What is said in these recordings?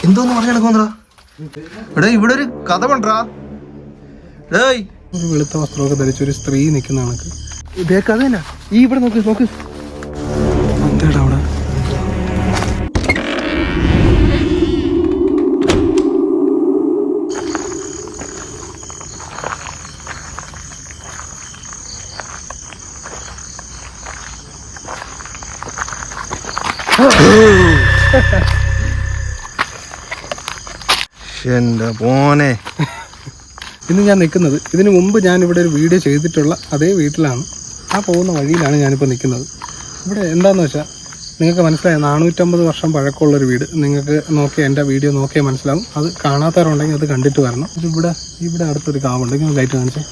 എന്തോന്ന് പറഞ്ഞാ എടേ ഇവിടെ ഒരു കഥ പണ്ടാ. ഒരു വെളുത്ത വസ്ത്രമൊക്കെ ധരിച്ചൊരു സ്ത്രീ നിൽക്കുന്ന കണക്ക് ഇതേ കഥ തന്നെ. ഈ ഇവിടെ നോക്ക് നോക്ക് എന്താടാ അവിടെ? എന്റെ മോനെ, ഇന്ന് ഞാൻ നിൽക്കുന്നത് ഇതിനു മുമ്പ് ഞാൻ ഇവിടെ ഒരു വീഡിയോ ചെയ്തിട്ടുള്ള അതേ വീട്ടിലാണ്. ആ പോകുന്ന വഴിയിലാണ് ഞാനിപ്പോൾ നിൽക്കുന്നത്. ഇവിടെ എന്താണെന്ന് വെച്ചാൽ നിങ്ങൾക്ക് മനസ്സിലായി, 450 വർഷം പഴക്കമുള്ളൊരു വീട്. നിങ്ങൾക്ക് നോക്കിയാൽ എൻ്റെ വീഡിയോ നോക്കിയാൽ മനസ്സിലാവും. അത് കാണാത്തവരുണ്ടെങ്കിൽ അത് കണ്ടിട്ട് വരണം. ഇവിടെ അടുത്തൊരു കാവുണ്ട്. ഇങ്ങനെ ലൈറ്റ് കാണിച്ചേ.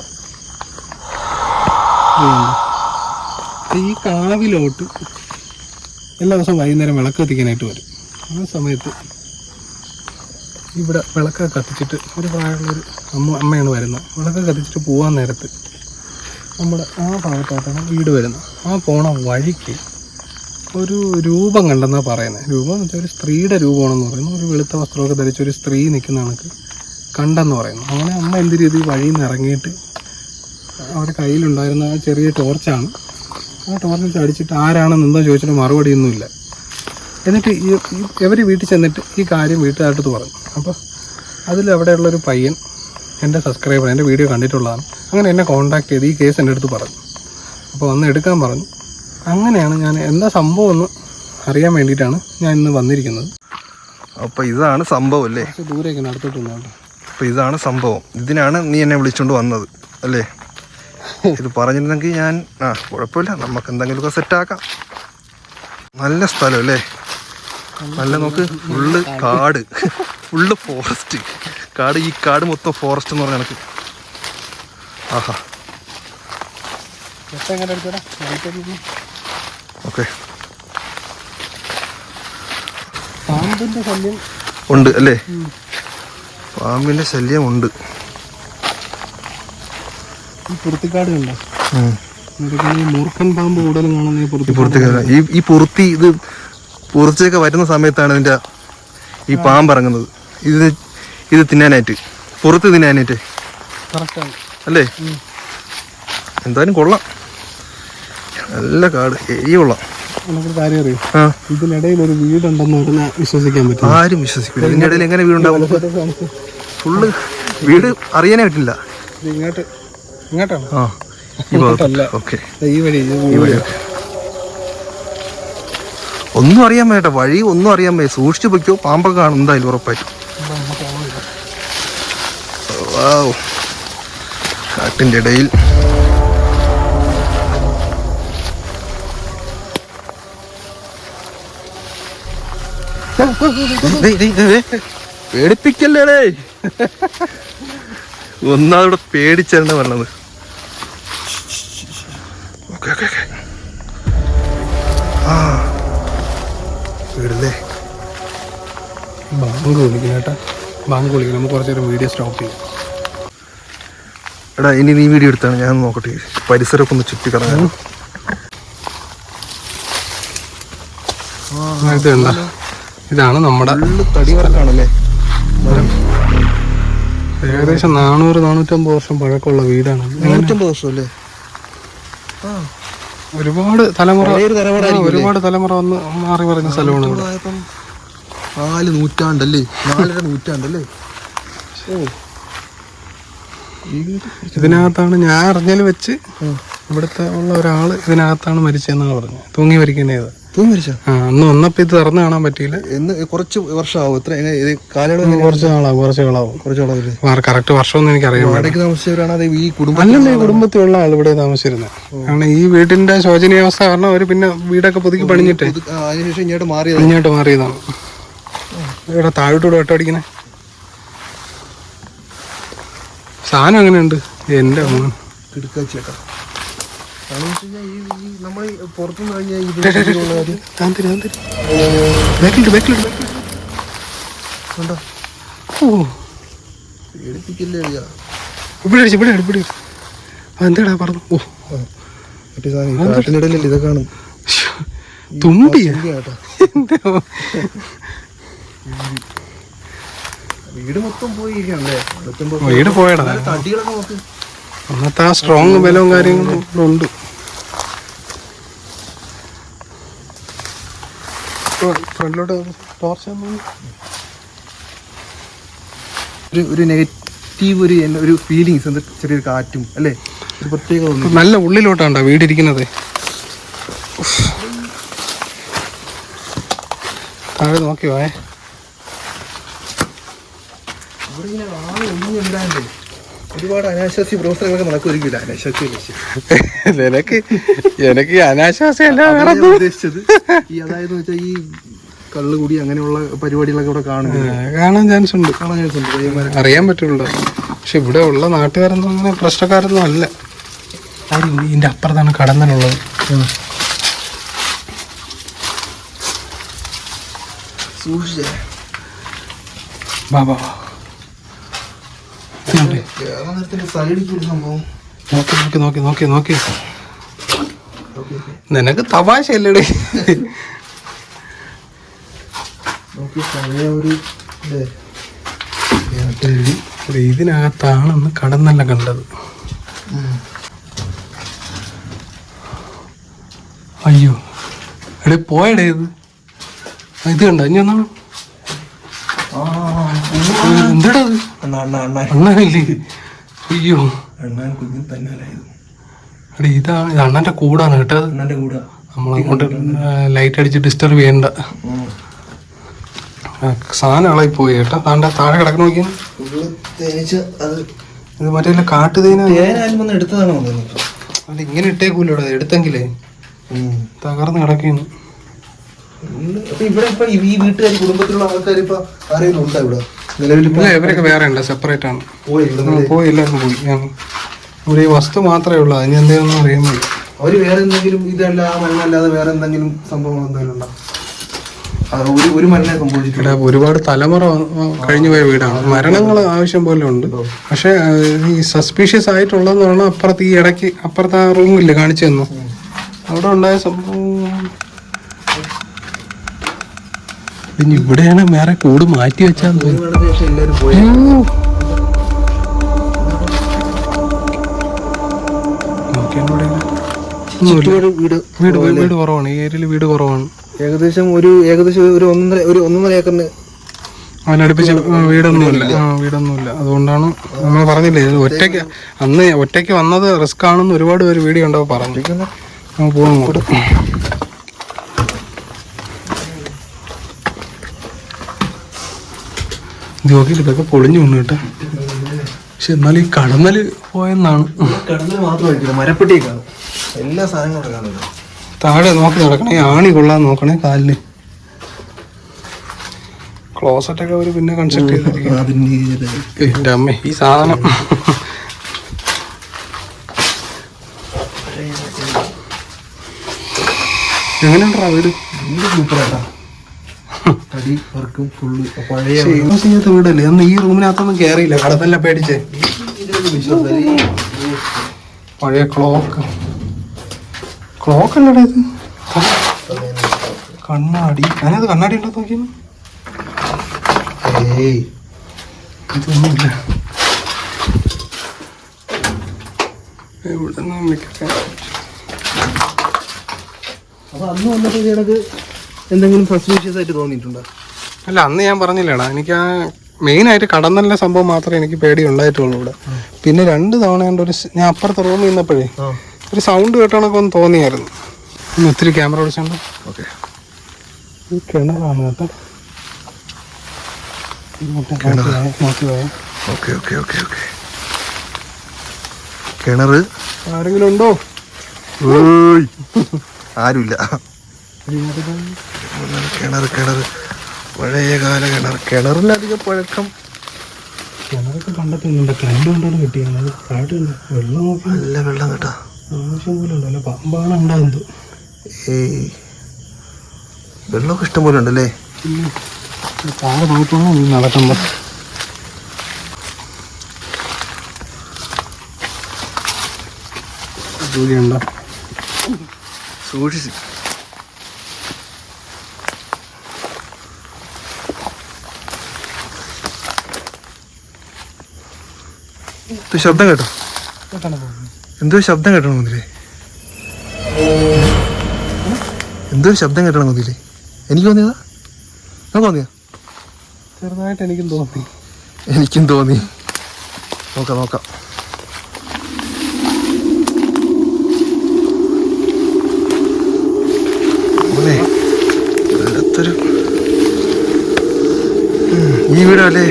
ഈ കാവിലോട്ട് എല്ലാ ദിവസവും വൈകുന്നേരം വിളക്ക് കത്തിക്കാനായിട്ട് വരും. ആ സമയത്ത് ഇവിടെ വിളക്കൊക്കെ കത്തിച്ചിട്ട് ഒരു പ്രായമുള്ളൊരു അമ്മയാണ് വരുന്നത്. വിളക്കൊക്കെ കത്തിച്ചിട്ട് പോകാൻ നേരത്ത് നമ്മുടെ ആ ഭാഗത്തോട്ടാണ് വീട് വരുന്നത്. ആ പോണ വഴിക്ക് ഒരു രൂപം കണ്ടെന്നാണ് പറയുന്നത്. രൂപം എന്ന് വെച്ചാൽ ഒരു സ്ത്രീയുടെ രൂപമാണെന്ന് പറയുന്നു. ഒരു വെളുത്ത വസ്ത്രമൊക്കെ ധരിച്ചൊരു സ്ത്രീ നിൽക്കുന്ന കണക്ക് കണ്ടെന്ന് പറയുന്നു. അങ്ങനെ അമ്മ എന്ത് രീതി വഴിയിൽ നിന്ന് ഇറങ്ങിയിട്ട് അവരുടെ കയ്യിലുണ്ടായിരുന്ന ആ ചെറിയ ടോർച്ചാണ്. ആ ടോർച്ച് അടിച്ചിട്ട് ആരാണെന്ന് എന്തോ ചോദിച്ചിട്ട് മറുപടിയൊന്നുമില്ല. എന്നിട്ട് ഇവർ വീട്ടിൽ ചെന്നിട്ട് ഈ കാര്യം വീട്ടുകാരടുത്ത് പറഞ്ഞു. അപ്പോൾ അതിൽ അവിടെയുള്ളൊരു പയ്യൻ എൻ്റെ സബ്സ്ക്രൈബർ, എൻ്റെ വീഡിയോ കണ്ടിട്ടുള്ളതാണ്. അങ്ങനെ എന്നെ കോൺടാക്ട് ചെയ്ത് ഈ കേസ് എൻ്റെ അടുത്ത് പറഞ്ഞു. അപ്പോൾ വന്ന് എടുക്കാൻ പറഞ്ഞു. അങ്ങനെയാണ് ഞാൻ എന്താ സംഭവം എന്ന് അറിയാൻ വേണ്ടിയിട്ടാണ് ഞാൻ ഇന്ന് വന്നിരിക്കുന്നത്. അപ്പോൾ ഇതാണ് സംഭവം അല്ലേ? ദൂരേക്കാണ് അടുത്തോട്ട് വന്നത്. അപ്പോൾ ഇതാണ് സംഭവം. ഇതിനാണ് നീ എന്നെ വിളിച്ചുകൊണ്ട് വന്നത് അല്ലേ? ഇത് പറഞ്ഞിരുന്നെങ്കിൽ ഞാൻ കുഴപ്പമില്ല, നമുക്ക് എന്തെങ്കിലുമൊക്കെ സെറ്റാക്കാം. നല്ല സ്ഥലം അല്ലേ? നല്ല നോക്ക്, ഫുള്ള് കാട്, ഫുള്ള് ഫോറസ്റ്റ്. ഈ കാട് മൊത്തം ഫോറസ്റ്റ് എന്ന് പറഞ്ഞ കണക്ക്. ആഹാ, ഓക്കെ. പാമ്പിന്റെ ശല്യം ഉണ്ട് അല്ലേ? പാമ്പിന്റെ ശല്യം ഉണ്ട്. ഈ പുറത്തിക്കാട് കണ്ടോ? മൂർഖൻ പാമ്പ് കൂടുതലും കാണുന്ന ഈ പുറത്തി ഇത് പുറത്തേക്ക് വരുന്ന സമയത്താണ് ഇതിന്റെ ഈ പാമ്പ് ഇറങ്ങുന്നത്. ഇത് തിന്നാനായിട്ട്, പുറത്ത് തിന്നാനായിട്ട് അല്ലേ? എന്തായാലും കൊള്ളാം, നല്ല കാട് ഏരിയ കൊള്ളാം. നമുക്കൊരു കാര്യം അറിയാം, ഇതിനിടയിൽ ഒരു വീടുണ്ടെന്ന് പറഞ്ഞാൽ വിശ്വസിക്കാൻ പറ്റും. ആരും വിശ്വസിക്കില്ല. ഇതിന്റെ ഇടയിൽ എങ്ങനെ വീടുണ്ടാവും? ഫുള്ള് വീട് അറിയാനേ പറ്റില്ല. ഇങ്ങോട്ടാണ് ഈ വഴി ഒന്നും അറിയാൻ വേണ്ട, വഴി ഒന്നും അറിയാൻ വയ്യ. സൂക്ഷിച്ചു പൊയ്ക്കോ, പാമ്പൊക്കെ കാണും എന്തായാലും ഉറപ്പായിട്ടും. കാട്ടിന്റെ ഇടയിൽ പേടിപ്പിക്കല്ലേ? ഒന്നാവിടെ പേടിച്ചാണ് പറഞ്ഞത്. വീടല്ലേ? ബാങ്ക് വിളിക്കണം കേട്ടാ, ബാങ്ക് വിളിക്കണം. നമുക്ക് കുറച്ച് നേരം വീഡിയോ സ്റ്റോപ്പ് ചെയ്യും. എടാ, ഇനി നീ വീഡിയോ എടുത്താണ്, ഞാൻ നോക്കട്ടെ. പരിസരമൊക്കെ ഒന്ന് ചുറ്റി കറങ്ങാൻ. ഇതാണ് നമ്മുടെ തടി വർക്കാണല്ലേ? ഏകദേശം 400-450 വർഷം പഴക്കമുള്ള വീടാണ്. 450 വർഷം അല്ലേ? ഒരുപാട് തലമുറ വന്ന് മാറി പറയുന്ന സ്ഥലമാണ്. 4 നൂറ്റാണ്ടല്ലേ? 4.5 നൂറ്റാണ്ടല്ലേ? ഇതിനകത്താണ് ഞാൻ അറിഞ്ഞാൽ വെച്ച് ഇവിടുത്തെ ഉള്ള ഒരാള് ഇതിനകത്താണ് മരിച്ചതെന്നാണ് പറഞ്ഞത്. തൂങ്ങി മരിക്കുന്നത്. അന്ന് വന്നപ്പോ ഇത് തുറന്നു കാണാൻ പറ്റിയില്ല. കുറച്ച് വർഷമാവും. കുറച്ച് നാളാവും. കറക്റ്റ് വർഷമൊന്നും എനിക്കറിയാം. അല്ലല്ലേ, കുടുംബത്തിലുള്ള ആൾ ഇവിടെ താമസിച്ചിരുന്നത്. കാരണം ഈ വീടിന്റെ ശോചനീയാവസ്ഥ കാരണം അവര് പിന്നെ വീടൊക്കെ പുതുക്കി പണിഞ്ഞിട്ടേ ഇങ്ങോട്ട് മാറിയതാണ്. ഇവിടെ താഴോട്ടൂടെ വെട്ടടിക്കണേ സാധനം എങ്ങനെയുണ്ട്? എന്റെ കിടക്കാച്ചേട്ടാ, നമ്മൾ പുറത്തുനിന്ന് കഴിഞ്ഞാൽ എന്താടാ പറഞ്ഞു? കാട്ടിനിടയിലല്ലേ ഇതൊക്കെ കാണും. തുമ്പിയാ? വീട് മൊത്തം പോയിരിക്കണല്ലേ? വീട് പോയടാ. തടികളൊക്കെ നോക്ക്. അന്നത്തെ ആ സ്ട്രോങ് ബലവും കാര്യങ്ങളും ഇവിടെ ഉണ്ട്. ഫ്രണ്ടിലോട്ട് ടോർച്ച് ഒരു നെഗറ്റീവ് ഒരു ഫീലിങ്സ്, ചെറിയൊരു കാറ്റും അല്ലേ, ഒരു പ്രത്യേക നല്ല ഉള്ളിലോട്ടാണ്ടോ വീടിരിക്കുന്നത്. താഴെ നോക്കി പോയേ. ഇവിടെ ഇങ്ങനെ ആളെ ഒന്നും ഇല്ലാണ്ട് ഒരുപാട് അനാശാസ്യ പ്രവർത്തനങ്ങളൊക്കെ നടക്കുമായിരിക്കില്ല. അനാശാസ്യം എനിക്ക് അനാശാസ്യം ഉദ്ദേശിച്ചത് ഈ അതായത് വെച്ചാൽ ഈ കള്ളുകൂടി അങ്ങനെയുള്ള പരിപാടികളൊക്കെ ഇവിടെ കാണാൻ ചാൻസ് ഉണ്ട്. അറിയാൻ പറ്റുള്ളൂ. പക്ഷെ ഇവിടെ ഉള്ള നാട്ടുകാരൊന്നും അങ്ങനെ പ്രശ്നക്കാരൊന്നും അല്ല. ആരും ഇതിൻ്റെ അപ്പുറത്താണ് കടന്നലുള്ളത്. ബാബാ നോക്കി നോക്കി നോക്കി നോക്കി. നിനക്ക് തമാശയല്ലേ? ഇതിനകത്താണെന്ന് കടന്നല്ല കണ്ടത്. അയ്യോ എടേ പോയടേ ഇത്. ഇത് കണ്ട ഇനി ഒന്നാണ്. എന്താടാ അണ്ണാനല്ലേ? അയ്യോ എടേ ഇതാണ്, ഇത് അണ്ണന്റെ കൂടാണ് കേട്ടോ. നമ്മളങ്ങോട്ട് ലൈറ്റ് അടിച്ച് ഡിസ്റ്റർബ് ചെയ്യണ്ട. സാധനം ആളായി പോയി കേട്ടോ. താഴെ കിടക്കണ നോക്കിയാ ഇത് മറ്റേ കാട്ടുതേന എടുത്തതാണോ? അല്ല ഇങ്ങനെ ഇട്ടേക്കൂലോടാ, എടുത്തെങ്കിലേ തകർന്ന് കിടക്കുന്നു. ഇവിടെ ഇപ്പൊ ഈ വീട്ടുകാർ കുടുംബത്തിലുള്ള ആൾക്കാർ ഇപ്പൊ ആരെങ്കിലും ഉണ്ടോ ഇവിടെ നിലവിൽ? ഇവരൊക്കെ വേറെ ഉണ്ട്, സെപ്പറേറ്റ് ആണ്. പോയി എല്ലാവർക്കും പോയി. ഇവിടെ ഈ വസ്തു മാത്രമേ ഉള്ളൂ. അതിന് എന്തെങ്കിലും അറിയാൻ മതി. അവര് വേറെ എന്തെങ്കിലും ഇതല്ല മണ്ണല്ലാതെ വേറെ എന്തെങ്കിലും സംഭവങ്ങൾ എന്തെങ്കിലും ഉണ്ടോ? ഒരു മരണ സംഭവിച്ചിട്ടുണ്ട്. ഒരുപാട് തലമുറ കഴിഞ്ഞു പോയ വീടാണ്. മരണങ്ങൾ ആവശ്യം പോലെ ഉണ്ട്. പക്ഷെ ഈ സസ്പീഷ്യസ് ആയിട്ടുള്ളതെന്ന് പറഞ്ഞാൽ അപ്പുറത്ത് ഈ ഇടയ്ക്ക് അപ്പുറത്ത് ആ റൂമില്ലേ കാണിച്ചു തന്നു, അവിടെ ഉണ്ടായ സംഭവം. പിന്നെ ഇവിടെയാണ് വേറെ കൂട് മാറ്റി വെച്ചാൽ വീട് കുറവാണ്. ഈ ഏരിയയിൽ വീട് കുറവാണ്. ഏകദേശം ഒരു 1.5 ഏക്കറിന് അതിനടുപ്പിച്ച് വീടൊന്നുമില്ല. വീടൊന്നുമില്ല. അതുകൊണ്ടാണ് നമ്മൾ പറഞ്ഞില്ലേ ഒറ്റയ്ക്ക് വന്നത് റിസ്ക് ആണെന്ന് ഒരുപാട് പേര് വീഡിയോ ഉണ്ടാവും പറഞ്ഞു. പോകണം. ജോക്കിയിൽ ഇതൊക്കെ പൊളിഞ്ഞു വീണു കേട്ടോ. പക്ഷെ എന്നാലും ഈ കടന്നല് പോയെന്നാണ്. കടന്നൽ മാത്രമായിരിക്കും, മരപ്പെട്ടിയൊക്കെ എല്ലാ സാധനങ്ങളും കാണുന്നത്. താഴെ നോക്കി നടക്കണേ, ആണി കൊള്ളാൻ നോക്കണേ കാലിന്. ക്ലോസറ്റൊക്കെ അവർ പിന്നെ കൺസ്ട്രക്ട് ചെയ്തിരിക്കും. എൻ്റെ അമ്മ ഈ സാധനം എങ്ങനെയുണ്ടാ വീട്? സൂപ്പറായിട്ടാ. വീടല്ലേ അന്ന്. ഈ റൂമിനകത്തൊന്നും കേറിയില്ല, കടന്നെല്ലാം പേടിച്ചേ. പഴയ ക്ലോക്ക് അല്ലടാ ഇത്. കണ്ണാടി. ഞാനത് കണ്ണാടി ഉണ്ടോ നോക്കിയത്? ഇതൊന്നുമില്ല. എവിടെ അപ്പൊ അന്ന് വന്നപ്പോൾ ഇതിനകത്ത് എന്തെങ്കിലും സസ്പീഷ്യസ് ആയിട്ട് തോന്നിയിട്ടുണ്ടോ? അല്ല അന്ന് ഞാൻ പറഞ്ഞില്ലേടാ, എനിക്ക് ആ മെയിനായിട്ട് കടന്നല്ല സംഭവം മാത്രമേ എനിക്ക് പേടി ഉണ്ടായിട്ടുള്ളൂ ഇവിടെ. പിന്നെ 2 തവണ ഞാൻ അപ്പുറത്തെ റൂമിൽ നിന്നപ്പോഴേ ഒരു സൗണ്ട് കേട്ടണൊക്കെ ഒന്ന് തോന്നിയായിരുന്നു. ഒത്തിരി ക്യാമറ ഓടിച്ചുണ്ട്. ഓക്കെ, ഈ കിണറാണ് കേട്ടോ. നോക്കി പോയ ഓക്കെ ഓക്കെ ഓക്കെ ഓക്കെ. കിണറ് ആരെങ്കിലും ഉണ്ടോ? ആരുമില്ല. കിണറ് പഴയകാല കിണറിലധികം പഴക്കം. കിണറൊക്കെ കണ്ടെത്തുന്നുണ്ട്. കല്ലുകൊണ്ടാണ് കിട്ടിയത്. കാട്ടുണ്ട്. വെള്ളം നോക്കി നല്ല വെള്ളം കേട്ടോ. ആവശ്യം പോലെ ഉണ്ടല്ലോ. പമ്പാണ് ഉണ്ടാകുന്നത്. വെള്ളമൊക്കെ ഇഷ്ടം പോലെ ഉണ്ടല്ലേ. താഴെ നോക്കണം നടക്കുമ്പോ. ജോലിയുണ്ടോ? സൂക്ഷിച്ച്. ശബ്ദം കേട്ടോ? എന്തോ ശബ്ദം കേട്ടണോ മുതലേ? എന്തോ ശബ്ദം കേട്ടണോ മുതലേ? എനിക്ക് തോന്നിയതാ? നമുക്ക് തോന്നിയാ? ചെറുതായിട്ട് എനിക്കും തോന്നി. എനിക്കും തോന്നി. നോക്കാം നോക്കാം. വല്ലാത്തൊരു ഈ വീടല്ലേ?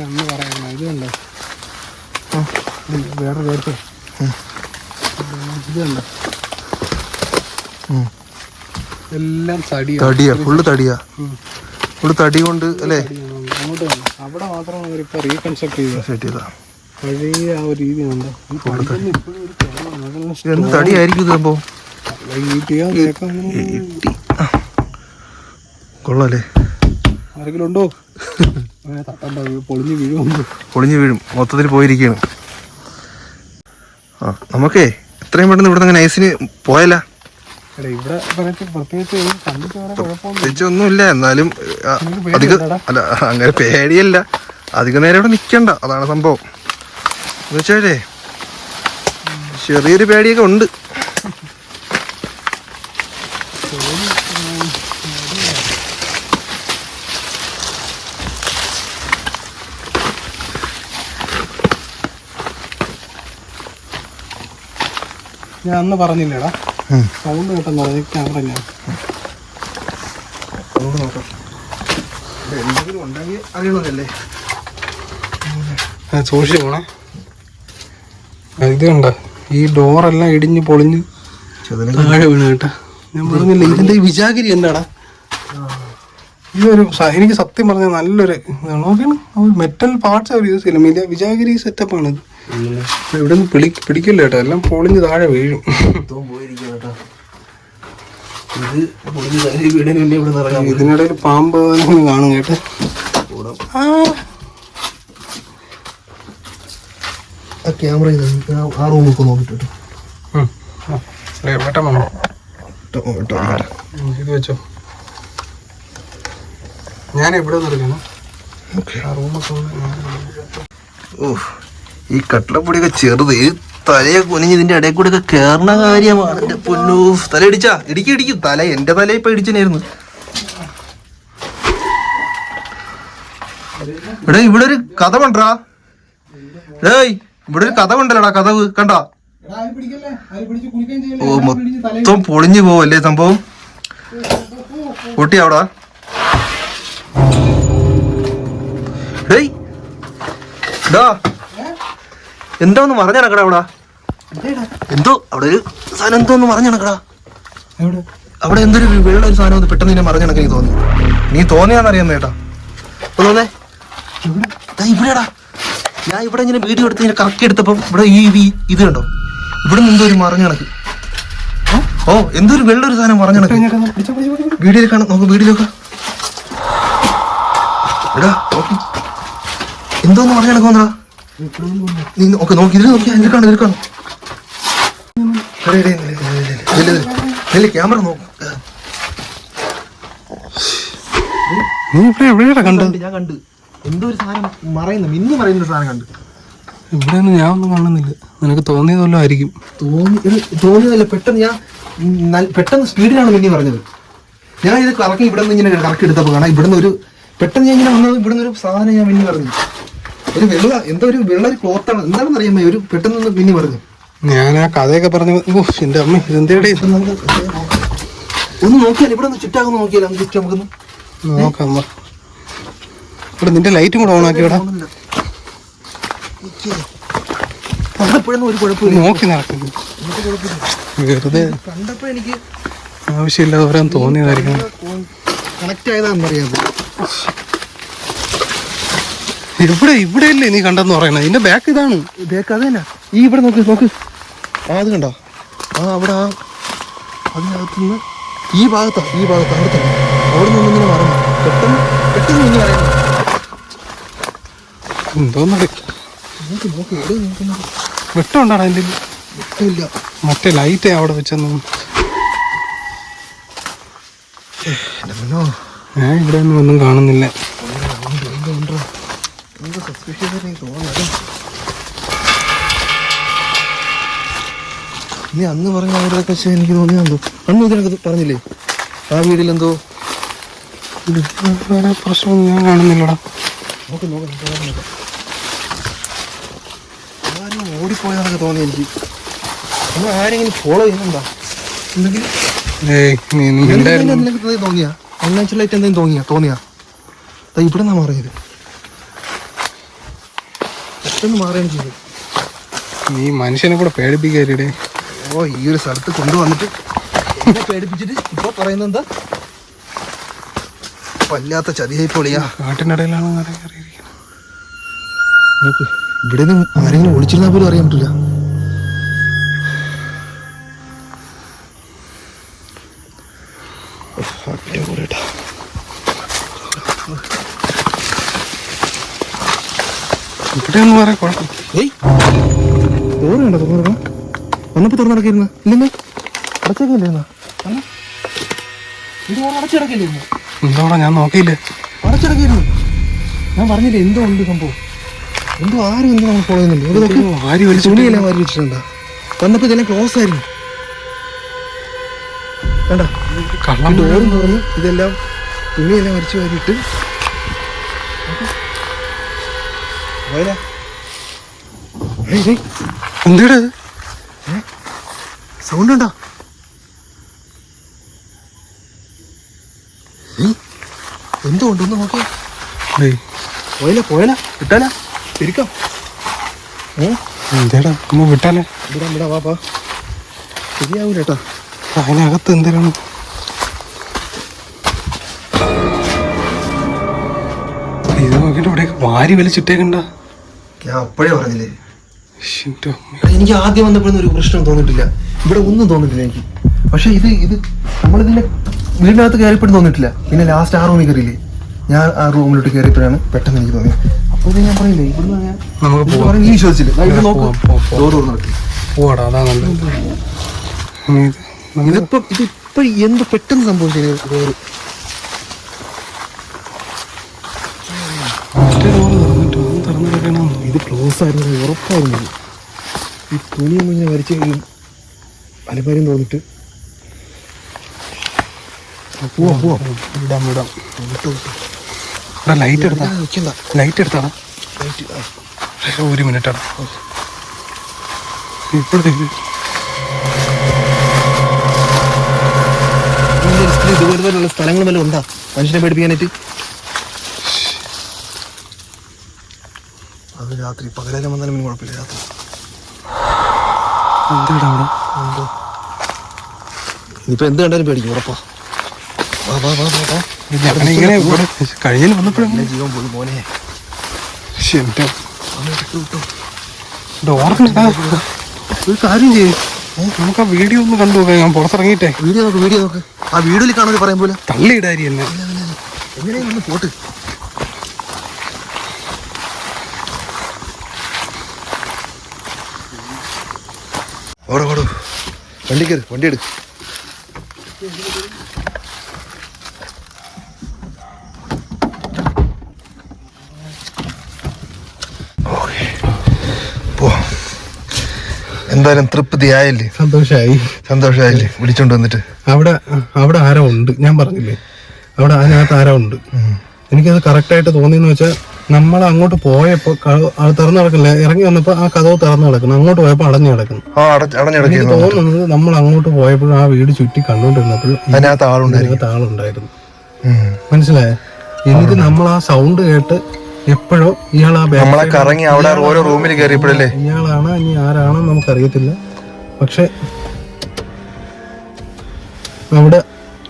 അന്ന് പറയാം ഇത് കണ്ടോ? വേറെ കേട്ടോ ഇത് കണ്ടോ? എല്ലാം തടിയാ, ഫുള്ള് തടിയാ. ഫുള്ള് തടി കൊണ്ട് അല്ലേ? അങ്ങോട്ട് വേണം. അവിടെ മാത്രമാണ് അവരിപ്പോൾ റീകൺസ്ട്രക്ട് ചെയ്തതാ. പഴയ ആ ഒരു രീതി ഉണ്ടോ? എന്ത് തടിയായിരിക്കും ഇത് സംഭവം? കൊള്ളാല്ലേ? ആരെങ്കിലും ഉണ്ടോ? പൊളിഞ്ഞു വീഴും. പൊളിഞ്ഞു വീഴും. മൊത്തത്തിൽ പോയിരിക്കുകയാണ്. ആ നമുക്കേ എത്രയും പെട്ടെന്ന് ഇവിടെ അങ്ങനെ ഐസിന് പോയല്ല. ഇവിടെ പ്രത്യേകിച്ചൊന്നുമില്ല. എന്നാലും അധികം അല്ല, അങ്ങനെ പേടിയല്ല. അധികം നേരം ഇവിടെ നിൽക്കണ്ട, അതാണ് സംഭവം. എന്ന് വെച്ചാലേ ചെറിയൊരു പേടിയൊക്കെ ഉണ്ട്. ഞാൻ അന്ന് പറഞ്ഞില്ലേടാ, സൗണ്ട് കേട്ടെന്ന് പറഞ്ഞു. ക്യാമറ ഞാൻ എന്തെങ്കിലും ഉണ്ടെങ്കിൽ അറിയണമല്ലേ? സൂക്ഷിച്ചു പോണേ. ഇത് കണ്ട, ഈ ഡോറെല്ലാം ഇടിഞ്ഞ് പൊളിഞ്ഞ് താഴെ വീണ് കേട്ടാ. ഞാൻ പറഞ്ഞില്ലേ ഇതിന്റെ ഈ വിജാഗിരി എന്താടാ? ഇതൊരു എനിക്ക് സത്യം പറഞ്ഞാൽ നല്ലൊരു നോക്കണം. മെറ്റൽ പാർട്സ് അവർ യൂസ് ചെയ്യില്ല, വിജാഗിരി സെറ്റപ്പാണ് ഇത്. ഇവിടെ നിന്ന് പിടിക്കില്ല കേട്ടോ, എല്ലാം പൊളിഞ്ഞ് താഴെ വീഴും. ഇതിനിടയിൽ പാമ്പ് കാണും കേട്ടോ. ക്യാമറ ആ റൂമൊക്കെ നോക്കിട്ടോ. ഇത് വെച്ചോ, ഞാൻ എവിടെ നിൽക്കണം. ഓ, ഈ കട്ടിലപ്പൊടിയൊക്കെ ചെറുത്, തലയെ കുനിഞ്ഞ് ഇതിന്റെ ഇടയിൽ കൂടെ ഒക്കെ കേറണ കാര്യമാണ്. എന്റെ പൊന്നു, തല ഇടിച്ചാ ഇടിക്കും. തല എന്റെ തല ഇപ്പൊ ഇടിച്ചനായിരുന്നു. എടാ ഇവിടെ ഒരു കഥവുണ്ടാ? ഡേയ് ഇവിടെ ഒരു കഥവുണ്ടല്ലോടാ, കഥവ് കണ്ടാ? ഓ മൊത്തം പൊളിഞ്ഞു പോവല്ലേ സംഭവം? പൊട്ടി അവിടെ. ഡേയ് ഡാ, എന്തോന്ന് മറിഞ്ഞ നടക്കടാ അവിടെ? എന്തോ അവിടെ ഒരു സാധനം എന്തോന്ന് മറിഞ്ഞ നടക്കടാ. അവിടെ എന്തൊരു വെള്ളം ഒരു സാധനം പെട്ടെന്ന് നിന്നെ മറിഞ്ഞ നടക്കാൻ തോന്നി. നീ തോന്നിയാന്നറിയാന്ന് കേട്ടാ. തോന്നേ ഇവിടെടാ. ഞാൻ ഇവിടെ ഇങ്ങനെ വീഡിയോ എടുത്ത് ഇങ്ങനെ കറക്കി എടുത്തപ്പം ഇവിടെ ഈ ഇത് കണ്ടോ? ഇവിടെ നിന്ന് എന്തോ ഒരു മറിഞ്ഞ കണക്ക്. ഓ എന്തോ ഒരു വെള്ളം ഒരു സാധനം മറിഞ്ഞ കണക്ക്. വീഡിയോയിൽ കാണാം, നോക്ക് വീഡിയോയിലൊക്കെ. എടാ നോക്കി, എന്തോന്ന് മറിഞ്ഞ കണക്കോന്നാ. നീ നോക്ക്, നോക്കി ഇതിൽ നോക്കിയാ ഇതിൽ കാണും. ക്യാമറ നോക്ക്. ഞാൻ കണ്ട് എന്തോ ഒരു സാധനം മിന്നി മറയുന്ന ഒരു സാധനം കണ്ട്. ഇവിടെ ഞാൻ ഒന്നും കാണുന്നില്ല. നിനക്ക് തോന്നിയതല്ലോ ആയിരിക്കും. തോന്നിയതല്ല, പെട്ടെന്ന് സ്പീഡിലാണ് മിന്നി പറഞ്ഞത്. ഞാൻ ഇത് കറക്കി ഇവിടെ നിന്ന് ഇങ്ങനെ കറക്കി എടുത്തപ്പോൾ കാണാം. ഇവിടുന്ന് ഒരു പെട്ടെന്ന് ഞാൻ ഇങ്ങനെ വന്നത്, ഇവിടുന്ന് ഒരു സാധനം ഞാൻ മിന്നി പറഞ്ഞു. ഒരു വെള്ള എന്തോ ഒരു വെള്ള ഒരു ക്ലോത്താണ്, എന്താണെന്ന് അറിയാമോ? ഒരു പെട്ടെന്ന് മിന്നി പറഞ്ഞു. ഞാൻ ആ കഥയൊക്കെ പറഞ്ഞു. എന്റെ അമ്മ ഇതെന്തേടെ ഒന്ന് നോക്കിയാൽ ഇവിടെ ഒന്ന് ചുറ്റാകുന്ന നോക്കിയാൽ നമുക്കൊന്ന് നോക്കാം. ഇവിടെ നിന്റെ ലൈറ്റും കൂടെ ഓണാക്കി ഇവിടെ ഒരു കുഴപ്പമില്ല. നോക്കി നടക്കുന്നു. വെറുതെ കണ്ടപ്പോ എനിക്ക് ആവശ്യമില്ലാതെ ഓരോ തോന്നിയതായിരിക്കും. കണക്ട് ആയതാണെന്നറിയാം. ഇവിടെയല്ലേ നീ കണ്ടെന്ന് പറയണത്? ഇതിന്റെ ബാക്ക് ഇതാണ്. ബാക്ക് അത് തന്നെ. ഈ ഇവിടെ നോക്ക്. ആ അത് കണ്ടോ? ആ അവിടെ അതിനകത്തുനിന്ന് ഈ ഭാഗത്താ അവിടെ തന്നെ. അവിടെ നിന്നിങ്ങനെ മറന്നു പെട്ടെന്ന് പെട്ടെന്ന് നിന്ന് പറയുന്നു. എന്തോന്നടി നോക്ക് എവിടെ നോക്കുന്നത്? വെട്ടമുണ്ടാടാ എൻ്റെ വെട്ടമില്ല. മറ്റേ ലൈറ്റ് അവിടെ വെച്ചെന്നു. എൻ്റെ മുന്നോ ഞാൻ ഇവിടെ ഒന്നും കാണുന്നില്ല. എന്ത് സസ്പീഷ്യസ് എനിക്ക് തോന്നുന്നത്. നീ അന്ന് പറഞ്ഞ അവരൊക്കെ എനിക്ക് തോന്നിയെന്തോ അന്ന് ഇതിനൊക്കെ പറഞ്ഞില്ലേ ആ വീട്ടിലെന്തോ വേറെ പ്രശ്നമൊന്നും ഞാൻ കാണുന്നില്ലടാ. നോക്ക് നോക്കാം. ആരും ഓടിപ്പോയതൊക്കെ തോന്നി എനിക്ക്. നമ്മൾ ആരെങ്കിലും ഫോളോ ചെയ്യുന്നുണ്ടോ എന്തെങ്കിലും തോന്നിയാ അൺനാച്ചുറലായിട്ട് എന്തെങ്കിലും തോന്നിയാ ഇവിടെ നിന്നാ മാറിയത്. പെട്ടെന്ന് മാറുകയാണ് ചെയ്തത്. നീ മനുഷ്യനെ കൂടെ പേടിപ്പിക്കാരിടെ. ഓ ഈ ഒരു സ്ഥലത്ത് കൊണ്ടുവന്നിട്ട് എന്നെ പേടിപ്പിച്ചിട്ട് ഇപ്പൊ പറയുന്നത് എന്താ? വല്ലാത്ത ചതിയായി പൊളിയാ. കാട്ടിനിടയിലാണ് നോക്ക് ഇവിടെ നിന്ന് ആരെങ്കിലും ഒളിച്ചിരുന്നാൽ പോലും അറിയാൻ പറ്റില്ല. ഇവിടെയൊന്നും പറയാൻ കുഴപ്പം. ഓർമ്മയുണ്ടോ തുറന്നിടണം? വന്നപ്പോ തുറന്നിടക്കിരുന്ന ഇല്ലെന്ന് അടച്ചേക്കില്ലായിരുന്ന ഇത് അടച്ചിടക്കില്ലായിരുന്നു. എന്തോടാ ഞാൻ നോക്കിയില്ലേ? അടച്ചിടക്കിയിരുന്നു. ഞാൻ പറഞ്ഞില്ലേ എന്തോ ഉണ്ട് സംഭവം. എന്തോ ആരും എന്തോ നമ്മൾ ഫോളോ ചെയ്യുന്നുണ്ട്. തുണിയെല്ലാം വാരി വെച്ചിട്ടുണ്ടാ. വന്നപ്പോ ഇതെല്ലാം ക്ലോസ് ആയിരുന്നു. വേണ്ട ഡോറും തുറന്ന് ഇതെല്ലാം തുണിയെല്ലാം വരച്ച് വാരിയിട്ട് എന്താ സൗണ്ട് ഉണ്ടോ? എന്തോ ഉണ്ട് ഒന്ന് നോക്കിയേ. പോയല വിട്ടാല തിരിക്കാം. എന്തേടാ നമ്മ വിട്ടാലേ? വിടാ വാപ്പാ ശരിയാവൂലേട്ടാ. അതിനകത്ത് എന്തേലാണ്? ഇത് നോക്കിട്ട് ഇവിടെ വാരി വലിച്ചിട്ടേക്കണ്ട. ഞാൻ അപ്പോഴേ പറഞ്ഞില്ലേ ശിറ്റോ. എനിക്ക് ആദ്യം വന്നപ്പോഴൊന്നും ഒരു പ്രശ്നം തോന്നിട്ടില്ല. ഇവിടെ ഒന്നും തോന്നിട്ടില്ല എനിക്ക്. പക്ഷെ ഇത് നമ്മളിതിന്റെ വീടിനകത്ത് കയറിയപ്പോഴും തോന്നിട്ടില്ല. പിന്നെ ലാസ്റ്റ് ആ റൂമിൽ കയറിയില്ലേ, ഞാൻ ആ റൂമിലോട്ട് കയറിയപ്പോഴാണ് പെട്ടെന്ന് എനിക്ക് തോന്നിയത്. അപ്പോൾ ഞാൻ പറയില്ലേ ഇവിടുന്ന് ഞാൻ നമുക്ക് നീ വിശ്വസിച്ചില്ല. പോവാടാ അതാ നല്ലത്. ഇതിപ്പോ എന്ത് പെട്ടെന്ന് സംഭവിച്ചത്. ഇത് ക്ലോസ് ആയിരുന്നു, ഉറപ്പായിരുന്നു. ഈ തുണിയൊന്നും ഇങ്ങനെ വരച്ച് അലമാരിയും തോന്നിട്ട് ലൈറ്റ് എടുത്താടാ. ഒരു മിനിറ്റാടാ. ഇപ്പോഴത്തേക്ക് ഇതുപോലുള്ള സ്ഥലങ്ങൾ വല്ലതും ഉണ്ടാ മനുഷ്യനെ പേടിപ്പിക്കാനായിട്ട്? അത് രാത്രി പകലെല്ലാം വന്നാലും പിന്നെ കുഴപ്പമില്ല. രാത്രി എന്താടാ അവിടെ? എന്തോ ഇനിയിപ്പോ എന്ത് കണ്ടാലും പേടിക്കും ഉറപ്പാ. ഞാനിങ്ങനെ ഇവിടെ കഴിഞ്ഞ വന്നപ്പോഴെങ്ങനെ ജീവൻ പോയി മോനെ. ഒരു കാര്യം ചെയ്യും, നമുക്ക് ആ വീഡിയോ ഒന്ന് കണ്ടു നോക്കാം. ഞാൻ പുറത്തിറങ്ങിയിട്ടേ വീഡിയോ നോക്ക്. ആ വീഡിയോയിൽ കാണുന്നത് പറയാൻ പോലെ തള്ളിയിടാരി എന്നെ. എങ്ങനെയാണ് പോട്ട്. ഓടോ വണ്ടി കയറി, വണ്ടി എടുക്ക്. എന്തായാലും തൃപ്തിയായില്ലേ? സന്തോഷമായില്ലേ വിളിച്ചോണ്ട് വന്നിട്ട്? അവിടെ ആരോ ഉണ്ട്, ഞാൻ പറഞ്ഞില്ലേ അവിടെ അതിനകത്ത് ആരോ ഉണ്ട്. എനിക്കത് കറക്റ്റായിട്ട് തോന്നിയെന്ന് വെച്ചാൽ നമ്മൾ അങ്ങോട്ട് പോയപ്പോൾ അത് തുറന്നു കിടക്കില്ല. ഇറങ്ങി വന്നപ്പോൾ ആ കഥവ് തുറന്നു കിടക്കുന്നു, അങ്ങോട്ട് പോയപ്പോൾ അടഞ്ഞു കിടക്കുന്നു. എനിക്ക് തോന്നുന്നത് നമ്മൾ അങ്ങോട്ട് പോയപ്പോഴും ആ വീട് ചുറ്റി കണ്ടുകൊണ്ടിരുന്നപ്പോഴും അതിനകത്ത് ആളുണ്ടായിരുന്നു. മനസ്സിലായോ? എന്നിട്ട് നമ്മൾ ആ സൗണ്ട് കേട്ട് എപ്പോഴോ ഇയാൾ നമ്മളെ കറങ്ങി അവിടെ ഓരോ റൂമിൽ കയറിയപ്പോഴല്ലേ ഇയാളാണ് ഇനി ആരാണോ നമുക്കറിയത്തില്ല. പക്ഷെ അവിടെ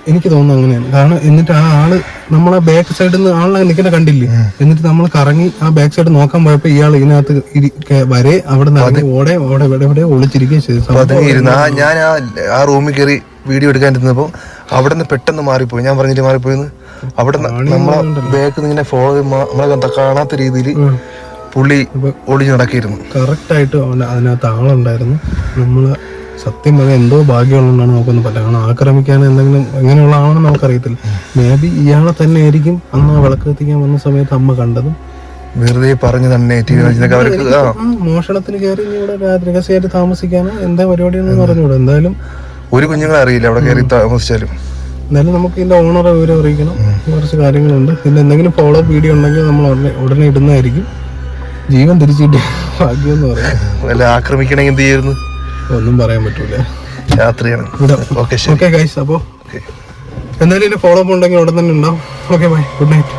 എനിക്ക് തോന്നുന്നു അങ്ങനെയാണ്. കാരണം എന്നിട്ട് ആ ആള് നമ്മളെ ബാക്ക് സൈഡിൽ നിന്ന് ആളിനെ നിൽക്കുന്ന കണ്ടില്ലേ? എന്നിട്ട് നമ്മൾ കറങ്ങി ആ ബാക്ക് സൈഡ് നോക്കാൻ പോയപ്പോ ഇയാൾ ഇതിനകത്ത് വരെ അവിടെ നിന്ന് ഓടെ ഇവിടെ ഒളിച്ചിരിക്കുകയും ചെയ്തു. ഞാൻ ആ റൂമിൽ കയറി വീഡിയോ എടുക്കാൻ ഇരുന്നപ്പോ അവിടെ നിന്ന് പെട്ടെന്ന് മാറിപ്പോയി. ഞാൻ പറഞ്ഞിട്ട് മാറിപ്പോയിന്ന് അവിടെ നമ്മളെ ബാക്ക് ഇങ്ങനെ ഫോളോ നമ്മളെ കാണാത്ത രീതിയിൽ പുള്ളി ഒളിഞ്ഞു നടക്കിയിരുന്നു. കറക്റ്റായിട്ട് അതിനകത്ത് ആളുണ്ടായിരുന്നു. നമ്മൾ സത്യം പറഞ്ഞാൽ എന്തോ ഭാഗ്യമുള്ളതാണ് നമുക്കൊന്നും പറ്റില്ല. കാരണം ആക്രമിക്കാൻ എന്തെങ്കിലും എങ്ങനെയുള്ള ആണെന്ന് നമുക്കറിയത്തില്ല. മേ ബി ഇയാളെ തന്നെ ആയിരിക്കും അന്ന് വിളക്ക് കത്തിക്കാൻ വന്ന സമയത്ത് അമ്മ കണ്ടതും. വെറുതെ പറഞ്ഞു തന്നെ മോഷണത്തിന് കയറി ഇവിടെ രഹസ്യമായിട്ട് താമസിക്കാനോ എന്താ പരിപാടിയാണെന്ന് പറഞ്ഞൂടെ. എന്തായാലും ഒരു കുഞ്ഞുങ്ങളെ അറിയില്ല അവിടെ കയറി താമസിച്ചാലും. എന്തായാലും നമുക്ക് ഇതിന്റെ ഓണറെ വിവരം അറിയിക്കണം. കുറച്ച് കാര്യങ്ങളുണ്ട്. പിന്നെ എന്തെങ്കിലും ഫോളോ അപ്പ് വീഡിയോ ഉണ്ടെങ്കിൽ നമ്മൾ ഉടനെ ഇടുന്നതായിരിക്കും. ജീവൻ തിരിച്ചിട്ട് ഭാഗ്യം എന്ന് പറയാം. വല്ല ആക്രമിക്കണമെങ്കിൽ എന്ത് ചെയ്യുന്നു ഒന്നും പറയാൻ പറ്റൂല. രാത്രിയാണ്. ഓക്കെ ഗൈസ്, അപ്പോൾ എന്തായാലും ഇതിന്റെ ഫോളോ അപ്പ് ഉണ്ടെങ്കിൽ ഉടൻ തന്നെ ഉണ്ടാവും. Okay bye, good night.